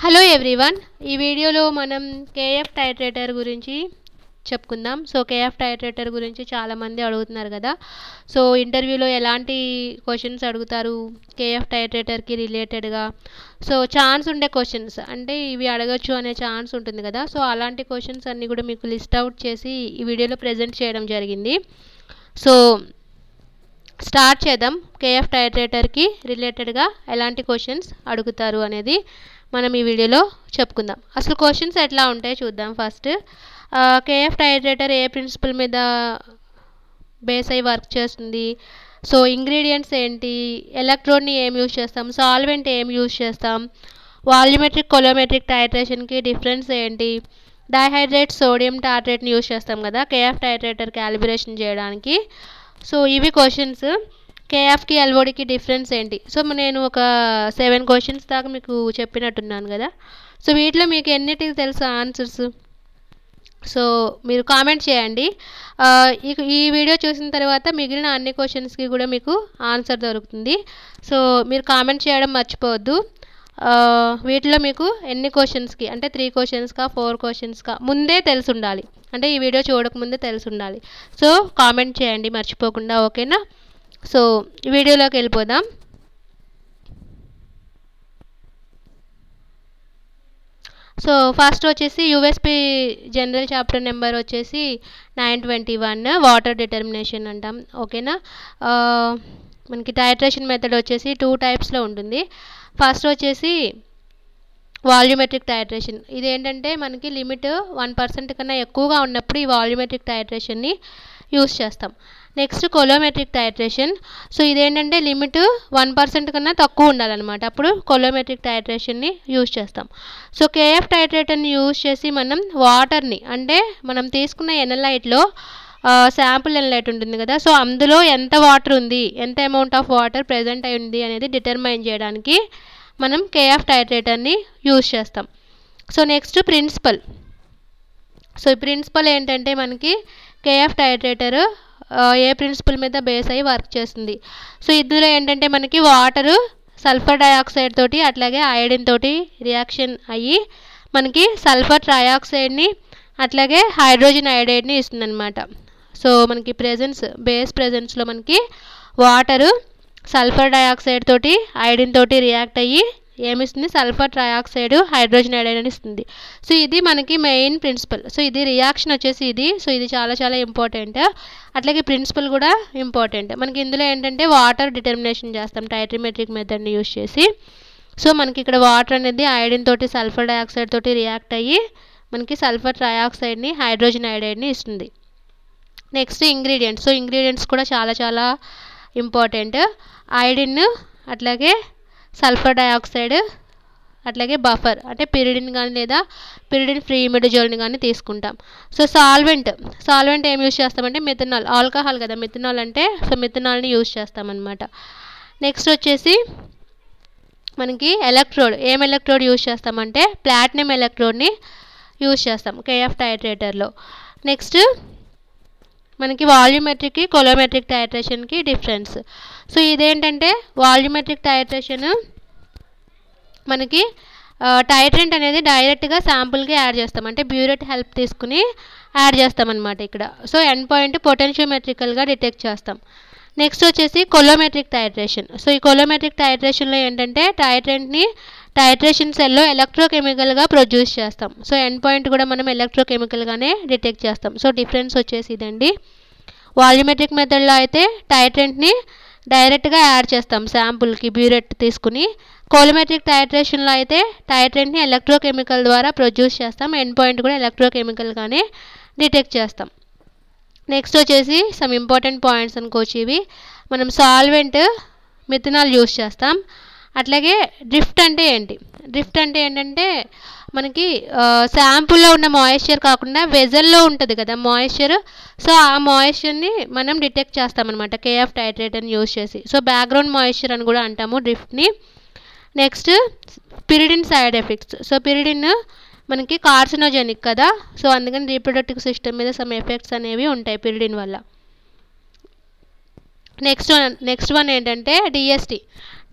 Hello everyone, ఈ వీడియోలో మనం కేఎఫ్ టైట్రేటర్ గురించి చెప్పుకుందాం. సో కేఎఫ్ టైట్రేటర్ గురించి చాలామంది అడుగుతున్నారు కదా. సో ఇంటర్వ్యూలో ఎలాంటి క్వశ్చన్స్ అడుగుతారు కేఎఫ్ టైట్రేటర్కి రిలేటెడ్గా, సో ఛాన్స్ ఉండే క్వశ్చన్స్ అంటే ఇవి అడగచ్చు అనే ఛాన్స్ ఉంటుంది కదా. సో అలాంటి క్వశ్చన్స్ అన్నీ కూడా మీకు లిస్ట్ అవుట్ చేసి ఈ వీడియోలో ప్రజెంట్ చేయడం జరిగింది. సో స్టార్ట్ చేద్దాం. కేఎఫ్ టైట్రేటర్కి రిలేటెడ్గా ఎలాంటి క్వశ్చన్స్ అడుగుతారు అనేది మనం ఈ వీడియోలో చెప్పుకుందాం. అసలు క్వశ్చన్స్ ఎట్లా ఉంటాయో చూద్దాం. ఫస్ట్ కేఎఫ్ టైట్రేటర్ ఏ ప్రిన్సిపల్ మీద బేస్ అయి వర్క్ చేస్తుంది, సో ఇంగ్రీడియంట్స్ ఏంటి, ఎలక్ట్రోడ్ని ఏం యూజ్ చేస్తాం, సాల్వెంట్ ఏం యూజ్ చేస్తాం, వాల్యూమెట్రిక్ కొలోమెట్రిక్ టైట్రేషన్కి డిఫరెన్స్ ఏంటి, డైహైడ్రేట్ సోడియం టార్ట్రేట్ని యూజ్ చేస్తాం కదా కేఎఫ్ టైట్రేటర్ క్యాలిబ్రేషన్ చేయడానికి. సో ఇవి క్వశ్చన్స్. కేఎఫ్కి ఎల్ఓడికి డిఫరెన్స్ ఏంటి, సో నేను ఒక 7 క్వశ్చన్స్ దాకా మీకు చెప్పినట్టున్నాను కదా. సో వీటిలో మీకు ఎన్నిటికి తెలుసు ఆన్సర్స్, సో మీరు కామెంట్ చేయండి. ఈ వీడియో చూసిన తర్వాత మిగిలిన అన్ని క్వశ్చన్స్కి కూడా మీకు ఆన్సర్ దొరుకుతుంది. సో మీరు కామెంట్ చేయడం మర్చిపోవద్దు. వీటిలో మీకు ఎన్ని క్వశ్చన్స్కి అంటే 3 క్వశ్చన్స్కా 4 క్వశ్చన్స్కా ముందే తెలిసి ఉండాలి, అంటే ఈ వీడియో చూడకముందే తెలిసి ఉండాలి. సో కామెంట్ చేయండి మర్చిపోకుండా, ఓకేనా. సో ఈ వీడియోలోకి వెళ్ళిపోదాం. సో ఫస్ట్ వచ్చేసి యూఎస్పి జనరల్ చాప్టర్ నెంబర్ వచ్చేసి 921 వాటర్ డిటర్మినేషన్ అంటాం, ఓకేనా. మనకి టైట్రేషన్ మెథడ్ వచ్చేసి 2 టైప్స్లో ఉంటుంది. ఫస్ట్ వచ్చేసి వాల్యూమెట్రిక్ టైట్రేషన్. ఇది ఏంటంటే మనకి లిమిట్ 1% కన్నా ఎక్కువగా ఉన్నప్పుడు ఈ వాల్యూమెట్రిక్ టైట్రేషన్ని యూస్ చేస్తాం. Next coulometric titration. సో ఇదేంటంటే లిమిట్ 1% కన్నా తక్కువ ఉండాలన్నమాట, అప్పుడు కొలోమెట్రిక్ టైట్రేషన్ని యూజ్ చేస్తాం. సో కేఎఫ్ టైట్రేటర్ని యూజ్ చేసి మనం వాటర్ని, అంటే మనం తీసుకున్న ఎనలైట్లో శాంపుల్ ఎనలైట్ ఉంటుంది కదా, సో అందులో ఎంత వాటర్ ఉంది, ఎంత అమౌంట్ ఆఫ్ వాటర్ ప్రెజెంట్ అయి ఉంది అనేది డిటర్మైన్ చేయడానికి మనం కేఎఫ్ టైట్రేటర్ని యూజ్ చేస్తాం. So next principle. సో ఈ ప్రిన్సిపల్ ఏంటంటే మనకి కేఎఫ్ టైట్రేటర్ ఏ ప్రిన్సిపల్ మీద బేస్ అయ్యి వర్క్ చేస్తుంది. సో ఇందులో ఏంటంటే మనకి వాటరు సల్ఫర్ డయాక్సైడ్ తోటి అట్లాగే అయోడిన్ తోటి రియాక్షన్ అయ్యి మనకి సల్ఫర్ ట్రయాక్సైడ్ని అట్లాగే హైడ్రోజన్ అయోడైడ్ని ఇస్తుంది అనమాట. సో మనకి బేస్ ప్రెజెన్స్లో మనకి వాటరు సల్ఫర్ డయాక్సైడ్ తోటి అయోడిన్ తోటి రియాక్ట్ అయ్యి ఏమిస్తుంది, సల్ఫర్ ట్రయాక్సైడ్ హైడ్రోజన్ అయోడైడ్ అని ఇస్తుంది. సో ఇది మనకి మెయిన్ ప్రిన్సిపల్. సో ఇది రియాక్షన్ వచ్చేసి ఇది. సో ఇది చాలా చాలా ఇంపార్టెంట్, అట్లాగే ప్రిన్సిపల్ కూడా ఇంపార్టెంట్. మనకి ఇందులో ఏంటంటే వాటర్ డిటర్మినేషన్ చేస్తాం టైట్రిమెట్రిక్ మెథడ్ని యూజ్ చేసి. సో మనకి ఇక్కడ వాటర్ అనేది అయోడిన్ తోటి సల్ఫర్ డయాక్సైడ్ తోటి రియాక్ట్ అయ్యి మనకి సల్ఫర్ ట్రయాక్సైడ్ని హైడ్రోజన్ అయోడైడ్ని ఇస్తుంది. Next ingredients. సో ఇంగ్రీడియంట్స్ కూడా చాలా చాలా ఇంపార్టెంట్. అయోడిన్ అట్లాగే సల్ఫర్ డయాక్సైడ్ అట్లాగే బఫర్ అంటే పిరిడిన్ కానీ లేదా పిరిడిన్ ఫ్రీ ఇమిడజోల్ని కానీ తీసుకుంటాం. సో సాల్వెంట్ ఏం యూజ్ చేస్తామంటే మిథనాల్, ఆల్కహాల్ కదా మిథనాల్ అంటే, సో మిథనాల్ని యూజ్ చేస్తామన్నమాట. నెక్స్ట్ వచ్చేసి మనకి ఎలక్ట్రోడ్. ఏం ఎలక్ట్రోడ్ యూజ్ చేస్తామంటే ప్లాటినం ఎలక్ట్రోడ్ని యూజ్ చేస్తాం కేఎఫ్ టైట్రేటర్లో. నెక్స్ట్ మనకి వాల్యూమెట్రిక్కి కొలోమెట్రిక్ టైట్రేషన్కి డిఫరెన్స్. సో ఇదేంటంటే వాల్యూమెట్రిక్ టైట్రేషన్ మనకి టైట్రెంట్ అనేది డైరెక్ట్గా శాంపుల్కి యాడ్ చేస్తాం, అంటే బ్యూరెట్ హెల్ప్ తీసుకుని యాడ్ చేస్తామన్నమాట ఇక్కడ. సో ఎండ్ పాయింట్ పొటెన్షియోమెట్రికల్గా డిటెక్ట్ చేస్తాం. నెక్స్ట్ వచ్చేసి కొలోమెట్రిక్ టైట్రేషన్. సో ఈ కొలోమెట్రిక్ టైట్రేషన్లో ఏంటంటే టైట్రెంట్ని టైట్రేషన్ సెల్లో ఎలక్ట్రోకెమికల్గా ప్రొడ్యూస్ చేస్తాం. సో ఎండ్ పాయింట్ కూడా మనం ఎలక్ట్రోకెమికల్గానే డిటెక్ట్ చేస్తాం. సో డిఫరెన్స్ వచ్చేసి ఇదండి. వాల్యూమెట్రిక్ మెథడ్లో అయితే టైట్రెంట్ని డైరెక్ట్గా యాడ్ చేస్తాం శాంపుల్కి బ్యూరెట్ తీసుకుని. కొలోమెట్రిక్ టైట్రేషన్లో అయితే టైట్రెంట్ని ఎలక్ట్రోకెమికల్ ద్వారా ప్రొడ్యూస్ చేస్తాం, ఎండ్ పాయింట్ కూడా ఎలక్ట్రోకెమికల్గానే డిటెక్ట్ చేస్తాం. నెక్స్ట్ వచ్చేసి సమ్ ఇంపార్టెంట్ పాయింట్స్ అనుకోవచ్చు ఇవి. మనం సాల్వెంట్ మిథనాల్ యూజ్ చేస్తాం. అట్లాగే డ్రిఫ్ట్ అంటే ఏంటి, డ్రిఫ్ట్ అంటే ఏంటంటే మనకి శాంపుల్లో ఉన్న మాయిశ్చర్ కాకుండా వెజల్లో ఉంటుంది కదా మాయిశ్చర్, సో ఆ మాయిశ్చర్ని మనం డిటెక్ట్ చేస్తామన్నమాట కేఎఫ్ టైట్రేటర్ని యూజ్ చేసి. సో బ్యాక్గ్రౌండ్ మాయిశ్చర్ అని కూడా అంటాము డ్రిఫ్ట్ని. Next pyridine side effects. So pyridine మనకి కార్సినోజెనిక్ కదా, సో అందుకని రీప్రొడక్టివ్ సిస్టమ్ మీద సమ్ ఎఫెక్ట్స్ అనేవి ఉంటాయి పిరిడిన్ వల్ల. నెక్స్ట్ వన్ ఏంటంటే డిఎస్టీ,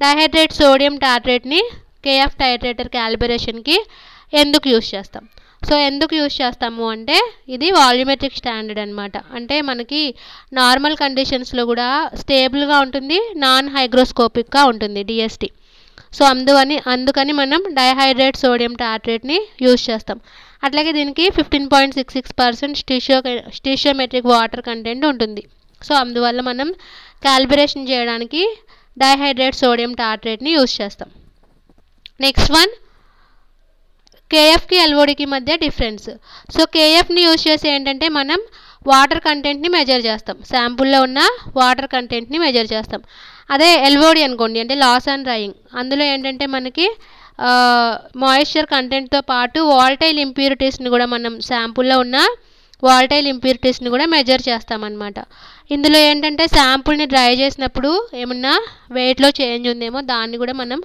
డైహైడ్రేట్ సోడియం టార్ట్రేట్ని కేఎఫ్ టైట్రేటర్ క్యాలిబ్రేషన్కి ఎందుకు యూస్ చేస్తాం? సో ఎందుకు యూస్ చేస్తాము అంటే ఇది వాల్యూమెట్రిక్ స్టాండర్డ్ అనమాట. అంటే మనకి నార్మల్ కండిషన్స్లో కూడా స్టేబుల్గా ఉంటుంది, నాన్ హైగ్రోస్కోపిక్గా ఉంటుంది డిఎస్టీ. సో అందుకని మనం డైహైడ్రేట్ సోడియం టార్ట్రేట్ని యూస్ చేస్తాం. అట్లాగే దీనికి 15.66% స్టిషియోమెట్రిక్ వాటర్ కంటెంట్ ఉంటుంది. సో అందువల్ల మనం క్యాలిబ్రేషన్ చేయడానికి డైహైడ్రేట్ సోడియం టార్ట్రేట్ని యూస్ చేస్తాం. నెక్స్ట్ వన్, కేఎఫ్కి ఎల్ఓడికి మధ్య డిఫరెన్స్. సో కేఎఫ్ని యూజ్ చేసి ఏంటంటే మనం వాటర్ కంటెంట్ని మెజర్ చేస్తాం, శాంపుల్లో ఉన్న వాటర్ కంటెంట్ని మెజర్ చేస్తాం. అదే ఎల్ఓడి అనుకోండి, అంటే లాస్ అండ్ డ్రైయింగ్, అందులో ఏంటంటే మనకి మాయిశ్చర్ కంటెంట్తో పాటు వాల్టైల్ ఇంప్యూరిటీస్ని కూడా మనం శాంపుల్లో ఉన్న వాల్టైల్ ఇంప్యూరిటీస్ని కూడా మెజర్ చేస్తామన్నమాట. ఇందులో ఏంటంటే శాంపుల్ని డ్రై చేసినప్పుడు ఏమన్నా వెయిట్లో చేంజ్ ఉందేమో దాన్ని కూడా మనం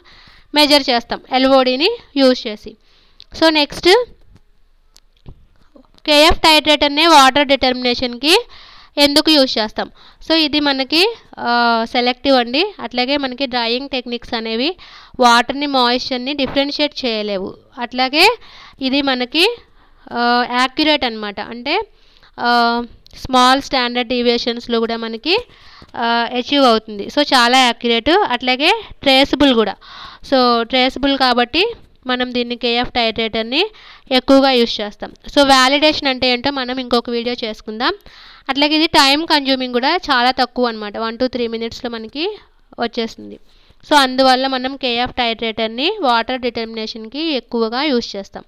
మెజర్ చేస్తాం ఎల్ఓడిని యూజ్ చేసి. సో నెక్స్ట్, కేఎఫ్ టైట్రేటర్నే వాటర్ డిటర్మినేషన్కి ఎందుకు యూజ్ చేస్తాం? సో ఇది మనకి సెలెక్టివ్ అండి. అట్లాగే మనకి డ్రైయింగ్ టెక్నిక్స్ అనేవి వాటర్ని మాయిశ్చర్ని డిఫరెన్షియేట్ చేయలేవు. అట్లాగే ఇది మనకి యాక్యురేట్ అనమాట. అంటే స్మాల్ స్టాండర్డ్ డీవియేషన్స్లో కూడా మనకి అచీవ్ అవుతుంది. సో చాలా యాక్యురేట్, అట్లాగే ట్రేసబుల్ కూడా. సో ట్రేసబుల్ కాబట్టి మనం దీన్ని కేఎఫ్ టైట్రేటర్ని ఎక్కువగా యూస్ చేస్తాం. సో వ్యాలిడేషన్ అంటే ఏంటో మనం ఇంకొక వీడియో చేసుకుందాం. అట్లాగే ఇది టైం కన్జ్యూమింగ్ కూడా చాలా తక్కువ అనమాట, 1 to 3 minutesలో మనకి వచ్చేస్తుంది. సో అందువల్ల మనం కేఎఫ్ టైట్రేటర్ని వాటర్ డిటర్మినేషన్కి ఎక్కువగా యూస్ చేస్తాం.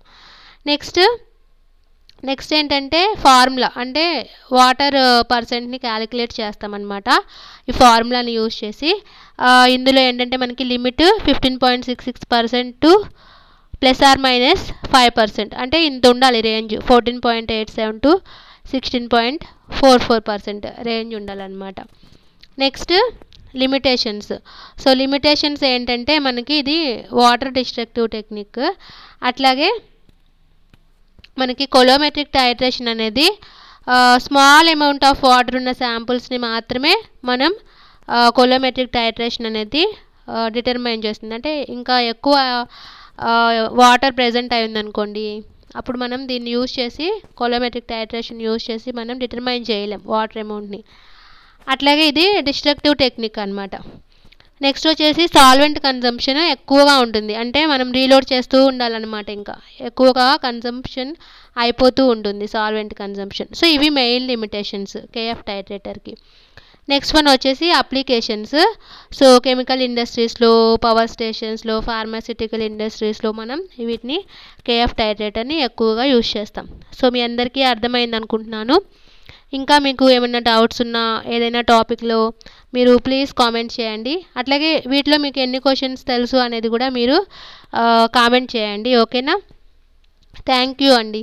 నెక్స్ట్ ఏంటంటే ఫార్ములా, అంటే వాటర్ పర్సెంట్ని క్యాలిక్యులేట్ చేస్తామన్నమాట ఈ ఫార్ములాని యూజ్ చేసి. ఇందులో ఏంటంటే మనకి లిమిట్ 15.66% టు ±5%, అంటే ఇంత ఉండాలి రేంజ్. 14.87 to 16.44% రేంజ్ ఉండాలన్నమాట. Next limitations. సో లిమిటేషన్స్ ఏంటంటే మనకి ఇది వాటర్ డిస్ట్రక్టివ్ టెక్నిక్. అట్లాగే మనకి కొలోమెట్రిక్ టైట్రేషన్ అనేది స్మాల్ అమౌంట్ ఆఫ్ వాటర్ ఉన్న శాంపుల్స్ని మాత్రమే మనం కొలోమెట్రిక్ టైట్రేషన్ అనేది డిటర్మైన్ చేస్తుంది. అంటే ఇంకా ఎక్కువ వాటర్ ప్రెజెంట్ అయిందనుకోండి, అప్పుడు మనం దీన్ని యూజ్ చేసి కొలోమెట్రిక్ టైట్రేషన్ యూజ్ చేసి మనం డిటర్మైన్ చేయలేం వాటర్ అమౌంట్ని. అట్లాగే ఇది డిస్ట్రక్టివ్ టెక్నిక్ అనమాట. నెక్స్ట్ వచ్చేసి సాల్వెంట్ కన్జంప్షన్ ఎక్కువగా ఉంటుంది. అంటే మనం రీలోడ్ చేస్తూ ఉండాలన్నమాట, ఇంకా ఎక్కువగా కన్జంప్షన్ అయిపోతూ ఉంటుంది సాల్వెంట్ కన్జంప్షన్. సో ఇవి మెయిన్ లిమిటేషన్స్ కేఎఫ్ టైట్రేటర్కి. నెక్స్ట్ వన్ వచ్చేసి అప్లికేషన్స్. సో కెమికల్ ఇండస్ట్రీస్లో, పవర్ స్టేషన్స్లో, ఫార్మాసిటికల్ ఇండస్ట్రీస్లో మనం వీటిని కేఎఫ్ టైట్రేటర్ని ఎక్కువగా యూజ్ చేస్తాం. సో మీ అందరికీ అర్థమైంది అనుకుంటున్నాను. ఇంకా మీకు ఏమైనా డౌట్స్ ఉన్నా ఏదైనా టాపిక్లో మీరు ప్లీజ్ కామెంట్ చేయండి. అట్లాగే వీటిలో మీకు ఎన్ని క్వశ్చన్స్ తెలుసు అనేది కూడా మీరు కామెంట్ చేయండి. ఓకేనా? థ్యాంక్ యూ అండి.